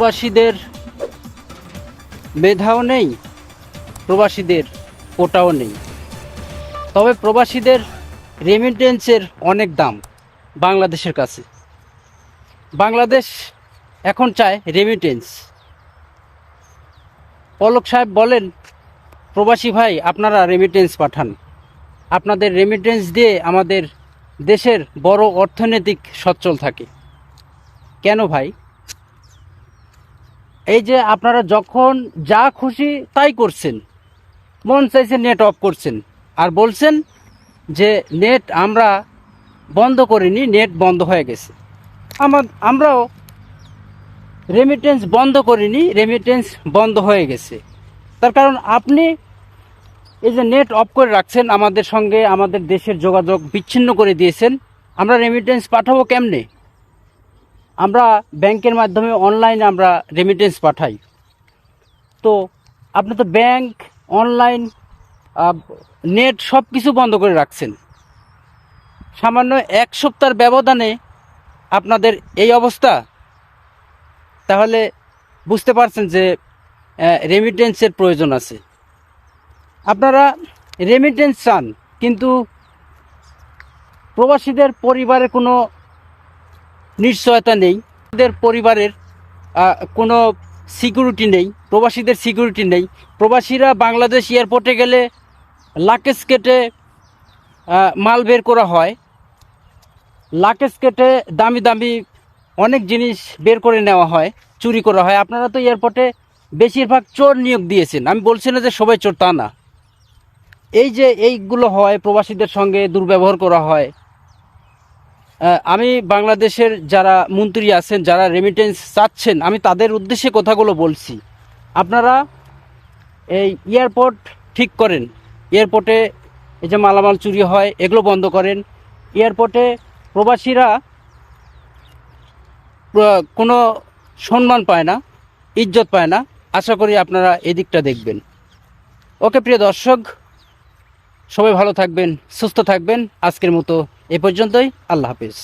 প্রবাসীদের মেধাও নেই, প্রবাসীদের কোটাও নেই। তবে প্রবাসীদের রেমিটেন্সের অনেক দাম বাংলাদেশের কাছে। বাংলাদেশ এখন চায় রেমিটেন্স। পলক সাহেব বলেন, প্রবাসী ভাই আপনারা রেমিটেন্স পাঠান, আপনাদের রেমিটেন্স দিয়ে আমাদের দেশের বড় অর্থনৈতিক সচ্ছল থাকে। কেন ভাই? এই যে আপনারা যখন যা খুশি তাই করছেন, মন চাইছে নেট অফ করছেন, আর বলছেন যে নেট আমরা বন্ধ করিনি, নেট বন্ধ হয়ে গেছে। আমরাও রেমিটেন্স বন্ধ করিনি, রেমিটেন্স বন্ধ হয়ে গেছে। তার কারণ আপনি এই যে নেট অফ করে রাখছেন, আমাদের সঙ্গে আমাদের দেশের যোগাযোগ বিচ্ছিন্ন করে দিয়েছেন। আমরা রেমিটেন্স পাঠাবো কেমনে? আমরা ব্যাংকের মাধ্যমে অনলাইনে আমরা রেমিটেন্স পাঠাই। তো আপনি তো ব্যাংক, অনলাইন, নেট সব কিছু বন্ধ করে রাখছেন। সামান্য এক সপ্তাহের ব্যবধানে আপনাদের এই অবস্থা। তাহলে বুঝতে পারছেন যে রেমিটেন্সের প্রয়োজন আছে। আপনারা রেমিটেন্স চান, কিন্তু প্রবাসীদের পরিবারের কোনো নিশ্চয়তা নেই, তাদের পরিবারের কোনো সিকিউরিটি নেই, প্রবাসীদের সিকিউরিটি নেই। প্রবাসীরা বাংলাদেশ এয়ারপোর্টে গেলে লাকেজ কেটে মাল বের করা হয়, লাকেজ কেটে দামি দামি অনেক জিনিস বের করে নেওয়া হয়, চুরি করা হয়। আপনারা তো এয়ারপোর্টে বেশিরভাগ চোর নিয়োগ দিয়েছেন। আমি বলছি না যে সবাই চোর, তা না। এই যে এইগুলো হয়, প্রবাসীদের সঙ্গে দুর্ব্যবহার করা হয়। আমি বাংলাদেশের যারা মন্ত্রী আছেন, যারা রেমিটেন্স চাচ্ছেন, আমি তাদের উদ্দেশ্যে কথাগুলো বলছি। আপনারা এই এয়ারপোর্ট ঠিক করেন, এয়ারপোর্টে এই যে মালামাল চুরি হয় এগুলো বন্ধ করেন। এয়ারপোর্টে প্রবাসীরা কোনো সম্মান পায় না, ইজ্জত পায় না। আশা করি আপনারা এদিকটা দেখবেন। ওকে প্রিয় দর্শক, সবাই ভালো থাকবেন, সুস্থ থাকবেন। আজকের মতো এ পর্যন্তই। আল্লাহ হাফেজ।